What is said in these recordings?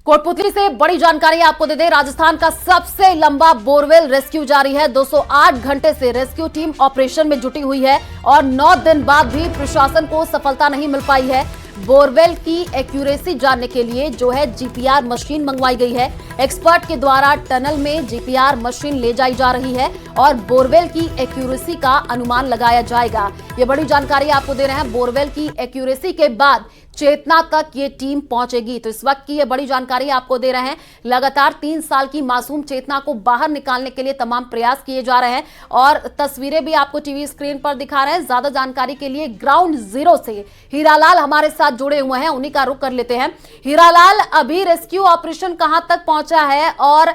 कोटपुतली से बड़ी जानकारी आपको दे दें, राजस्थान का सबसे लंबा बोरवेल रेस्क्यू जारी है। 208 घंटे से रेस्क्यू टीम ऑपरेशन में जुटी हुई है और 9 दिन बाद भी प्रशासन को सफलता नहीं मिल पाई है। बोरवेल की एक्यूरेसी जानने के लिए जो है जीपीआर मशीन मंगवाई गई है। एक्सपर्ट के द्वारा टनल में जीपीआर मशीन ले जाई जा रही है और बोरवेल की एक्यूरेसी का अनुमान लगाया जाएगा। ये बड़ी जानकारी आपको दे रहे हैं। बोरवेल की एक्यूरेसी के बाद चेतना तक ये टीम पहुंचेगी। तो इस वक्त की ये बड़ी जानकारी आपको दे रहे हैं। लगातार 3 साल की मासूम चेतना को बाहर निकालने के लिए तमाम प्रयास किए जा रहे हैं और तस्वीरें भी आपको टीवी स्क्रीन पर दिखा रहे हैं। ज्यादा जानकारी के लिए ग्राउंड जीरो से हीरालाल हमारे साथ जुड़े हुए हैं, उन्हीं का रुख कर लेते हैं। हीरालाल, अभी रेस्क्यू ऑपरेशन कहां तक पहुंचा है और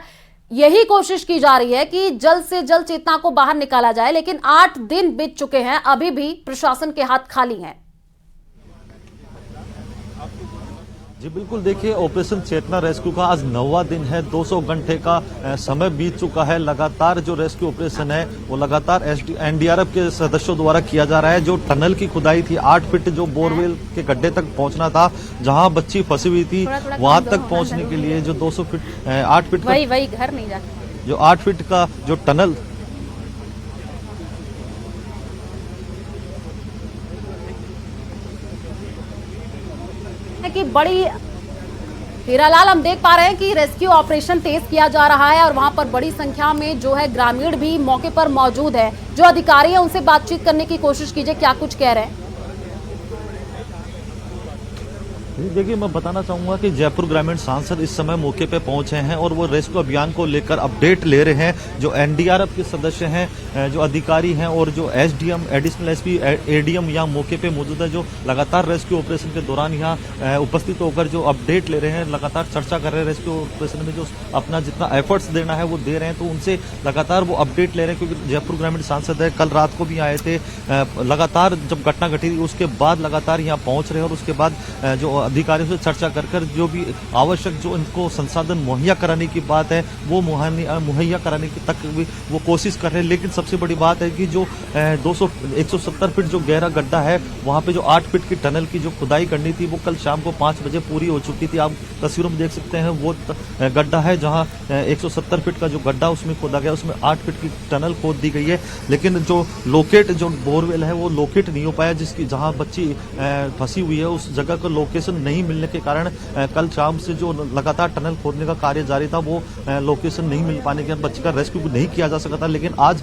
यही कोशिश की जा रही है कि जल्द से जल्द चेतना को बाहर निकाला जाए, लेकिन 8 दिन बीत चुके हैं, अभी भी प्रशासन के हाथ खाली हैं। जी बिल्कुल, देखिए ऑपरेशन चेतना रेस्क्यू का आज 9वां दिन है। 200 घंटे का समय बीत चुका है। लगातार जो रेस्क्यू ऑपरेशन है वो लगातार एनडीआरएफ के सदस्यों द्वारा किया जा रहा है। जो टनल की खुदाई थी 8 फीट जो बोरवेल के गड्ढे तक पहुंचना था, जहां बच्ची फंसी हुई थी, वहां तक पहुंचने के लिए जो 200 फीट 8 फीट वही घर नहीं जाके जो 8 फीट का जो टनल कि बड़ी हीरालाल, हम देख पा रहे हैं कि रेस्क्यू ऑपरेशन तेज किया जा रहा है और वहां पर बड़ी संख्या में जो है ग्रामीण भी मौके पर मौजूद है। जो अधिकारी हैं उनसे बातचीत करने की कोशिश कीजिए, क्या कुछ कह रहे हैं। देखिए, मैं बताना चाहूंगा कि जयपुर ग्रामीण सांसद इस समय मौके पे पहुंचे हैं और वो रेस्क्यू अभियान को लेकर अपडेट ले रहे हैं। जो एनडीआरएफ के सदस्य हैं, जो अधिकारी हैं और जो एसडीएम, एडिशनल एसपी, एडीएम यहाँ मौके पे मौजूद है, जो लगातार रेस्क्यू ऑपरेशन के दौरान यहाँ उपस्थित होकर जो अपडेट ले रहे हैं, लगातार चर्चा कर रहे हैं। रेस्क्यू ऑपरेशन में जो अपना जितना एफर्ट्स देना है वो दे रहे हैं, तो उनसे लगातार वो अपडेट ले रहे हैं। क्योंकि जयपुर ग्रामीण सांसद है, कल रात को भी आए थे। लगातार जब घटना घटी उसके बाद लगातार यहाँ पहुंच रहे हैं और उसके बाद जो अधिकारियों से चर्चा कर जो भी आवश्यक जो इनको संसाधन मुहैया कराने की बात है वो मुहैया कराने की तक भी वो कोशिश कर रहे हैं। लेकिन सबसे बड़ी बात है कि जो 170 फीट जो गहरा गड्ढा है, वहां पे जो 8 फीट की टनल की जो खुदाई करनी थी वो कल शाम को 5 बजे पूरी हो चुकी थी। आप तस्वीरों में देख सकते हैं वो गड्ढा है जहां 170 फीट का जो गड्ढा उसमें खोदा गया, उसमें 8 फीट की टनल खोद दी गई है। लेकिन जो लोकेट जो बोरवेल है वो लोकेट नहीं हो पाया, जिसकी जहां बच्ची फंसी हुई है उस जगह का लोकेशन नहीं मिलने के कारण कल शाम से जो लगातार टनल खोदने का कार्य जारी था वो लोकेशन नहीं मिल पाने के बच्चे का रेस्क्यू नहीं किया जा सका था। लेकिन आज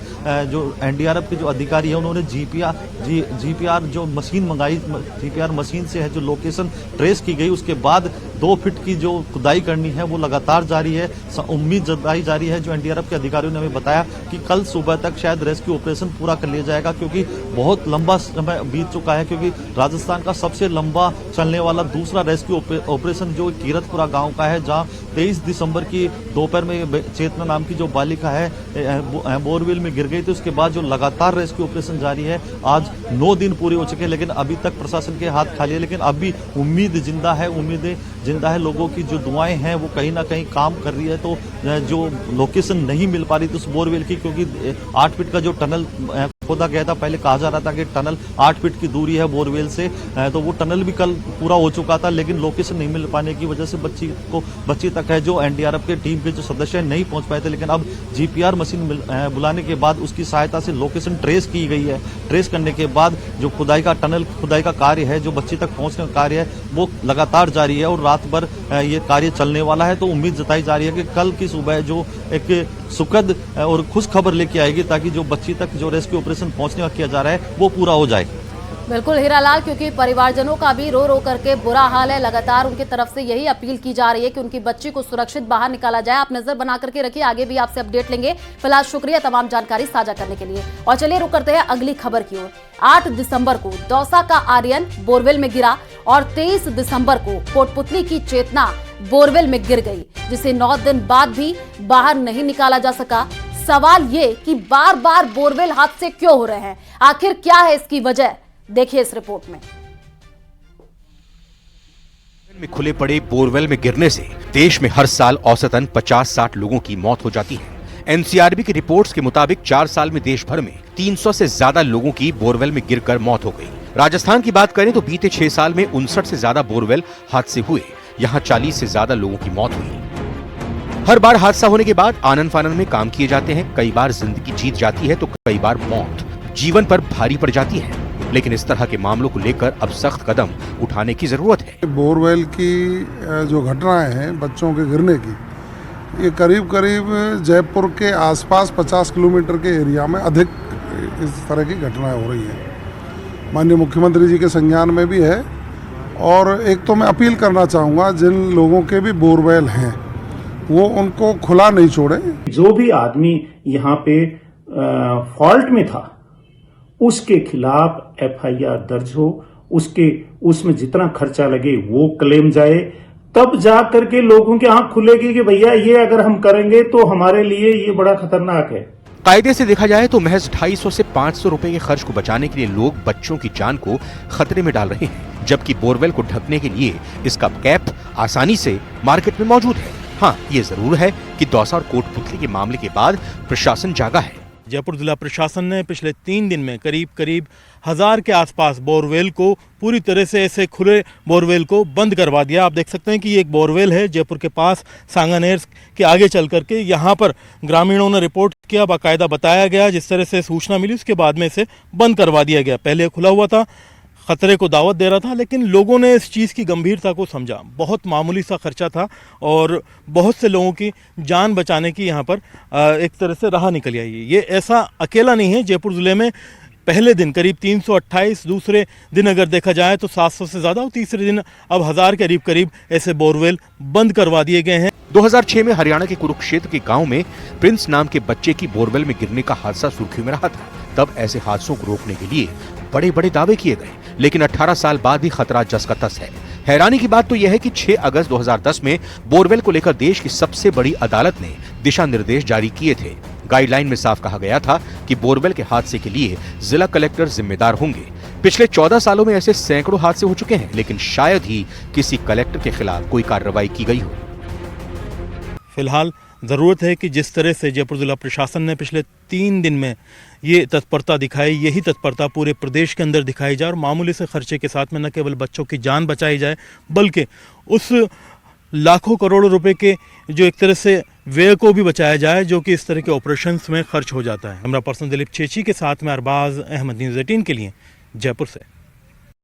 जो एनडीआरएफ के जो अधिकारी है उन्होंने जीपीआर जो मशीन मंगाई, जीपीआर मशीन से है जो लोकेशन ट्रेस की गई, उसके बाद 2 फीट की जो खुदाई करनी है वो लगातार जारी है। उम्मीद जताई जा रही है, जो एनडीआरएफ के अधिकारियों ने हमें बताया कि कल सुबह तक शायद रेस्क्यू ऑपरेशन पूरा कर लिया जाएगा, क्योंकि बहुत लंबा समय बीत चुका है। क्योंकि राजस्थान का सबसे लंबा चलने वाला दूसरा रेस्क्यू ऑपरेशन जो कीरतपुरा गांव का है, जहां 23 दिसंबर की दोपहर में चेतना नाम की जो बालिका है बोरवेल में गिर गई थी। उसके बाद जो लगातार रेस्क्यू ऑपरेशन जारी है, आज 9 दिन पूरे हो चुके हैं, लेकिन अभी तक प्रशासन के हाथ खाली है। लेकिन अभी उम्मीद जिंदा है, उम्मीदें जिंदा है। लोगों की जो दुआएं हैं वो कहीं ना कहीं काम कर रही है। तो जो लोकेशन नहीं मिल पा रही थी उस बोरवेल की, क्योंकि 8 फीट का जो टनल खोदा गया था, पहले कहा जा रहा था कि टनल 8 फीट की दूरी है बोरवेल से, तो वो टनल भी कल पूरा हो चुका था। लेकिन लोकेशन नहीं मिल पाने की वजह से बच्ची तक है जो एनडीआरएफ के टीम के जो सदस्य नहीं पहुंच पाए थे। लेकिन अब जीपीआर मशीन बुलाने के बाद उसकी सहायता से लोकेशन ट्रेस की गई है। ट्रेस करने के बाद जो टनल खुदाई का कार्य है, जो बच्ची तक पहुंचने का कार्य है, वो लगातार जारी है और रात भर ये कार्य चलने वाला है। तो उम्मीद जताई जा रही है कि कल की सुबह जो एक सुखद और खुश खबर लेके आएगी, ताकि जो बच्ची तक जो रेस्क्यू ऑपरेशन पहुंचने का किया जा रहा है वो पूरा हो जाए। बिल्कुल हीरालाल, क्योंकि परिवारजनों का भी रो रो करके बुरा हाल है। लगातार उनकी तरफ से यही अपील की जा रही है कि उनकी बच्ची को सुरक्षित बाहर निकाला जाए। आप नजर बना करके रखिए, आगे भी आपसे अपडेट लेंगे। फिलहाल शुक्रिया तमाम जानकारी साझा करने के लिए। और चलिए रुक करते हैं अगली खबर की ओर। 8 दिसंबर को दौसा का आर्यन बोरवेल में गिरा और 23 दिसंबर को कोटपुतली की चेतना बोरवेल में गिर गई, जिसे 9 दिन बाद भी बाहर नहीं निकाला जा सका। सवाल ये कि बार बार बोरवेल हादसे क्यों हो रहे हैं, आखिर क्या है इसकी वजह, देखिए इस रिपोर्ट में। खुले पड़े बोरवेल में गिरने से देश में हर साल औसतन 50-60 लोगों की मौत हो जाती है। एनसीआरबी की रिपोर्ट्स के मुताबिक 4 साल में देश भर में 300 से ज्यादा लोगों की बोरवेल में गिरकर मौत हो गई। राजस्थान की बात करें तो बीते 6 साल में 59 से ज्यादा बोरवेल हादसे हुए, यहाँ 40 से ज्यादा लोगों की मौत हुई। हर बार हादसा होने के बाद आनन फानन में काम किए जाते हैं। कई बार जिंदगी जीत जाती है तो कई बार मौत जीवन पर भारी पड़ जाती है, लेकिन इस तरह के मामलों को लेकर अब सख्त कदम उठाने की जरूरत है। बोरवेल की जो घटनाएं हैं बच्चों के गिरने की, ये करीब करीब जयपुर के आसपास 50 किलोमीटर के एरिया में अधिक इस तरह की घटनाएं हो रही हैं। माननीय मुख्यमंत्री जी के संज्ञान में भी है। और एक तो मैं अपील करना चाहूँगा, जिन लोगों के भी बोरवेल हैं वो उनको खुला नहीं छोड़े। जो भी आदमी यहाँ पे फॉल्ट में था उसके खिलाफ एफआईआर दर्ज हो, उसमें जितना खर्चा लगे वो क्लेम जाए, तब जा करके लोगों की आंख खुलेगी कि भैया ये अगर हम करेंगे तो हमारे लिए ये बड़ा खतरनाक है। कायदे से देखा जाए तो महज 250 से 500 रुपए के खर्च को बचाने के लिए लोग बच्चों की जान को खतरे में डाल रहे हैं, जबकि बोरवेल को ढकने के लिए इसका कैप आसानी से मार्केट में मौजूद है। हाँ, ये जरूर है कि दौसा और कोटपुतली के मामले के बाद प्रशासन जागा है। जयपुर जिला प्रशासन ने पिछले 3 दिन में करीब 1000 के आसपास बोरवेल को पूरी तरह से ऐसे खुले बोरवेल को बंद करवा दिया। आप देख सकते हैं कि ये एक बोरवेल है जयपुर के पास सांगानेर के आगे चल करके। यहाँ पर ग्रामीणों ने रिपोर्ट किया, बाकायदा बताया गया, जिस तरह से सूचना मिली उसके बाद में इसे बंद करवा दिया गया। पहले खुला हुआ था, खतरे को दावत दे रहा था, लेकिन लोगों ने इस चीज़ की गंभीरता को समझा। बहुत मामूली सा खर्चा था और बहुत से लोगों की जान बचाने की यहाँ पर एक तरह से राह निकल आई। ये ऐसा अकेला नहीं है। जयपुर ज़िले में पहले दिन करीब 328, दूसरे दिन अगर देखा जाए तो 700 से ज़्यादा और तीसरे दिन अब 1000 के करीब ऐसे बोरवेल बंद करवा दिए गए हैं। 2006 में हरियाणा के कुरुक्षेत्र के गांव में प्रिंस नाम के बच्चे की बोरवेल में गिरने का हादसा सुर्खियों में रहा था। तब ऐसे हादसों को रोकने के लिए बड़े बड़े दावे किए गए, लेकिन 18 साल बाद भी खतरा जस का तस है। हैरानी की बात तो यह है कि 6 अगस्त 2010 में बोरवेल को लेकर देश की सबसे बड़ी अदालत ने दिशा निर्देश जारी किए थे। गाइडलाइन में साफ कहा गया था कि बोरवेल के हादसे के लिए जिला कलेक्टर जिम्मेदार होंगे। पिछले 14 सालों में ऐसे सैकड़ों हादसे हो चुके हैं, लेकिन शायद ही किसी कलेक्टर के खिलाफ कोई कार्रवाई की गई हो। फिलहाल ज़रूरत है कि जिस तरह से जयपुर जिला प्रशासन ने पिछले 3 दिन में ये तत्परता दिखाई, यही तत्परता पूरे प्रदेश के अंदर दिखाई जाए और मामूली से खर्चे के साथ में न केवल बच्चों की जान बचाई जाए, बल्कि उस लाखों करोड़ों रुपए के जो एक तरह से व्यय को भी बचाया जाए जो कि इस तरह के ऑपरेशंस में खर्च हो जाता है। कैमरा पर्सन दिलीप छेची के साथ में अरबाज अहमद, न्यूज़ 18 के लिए जयपुर से।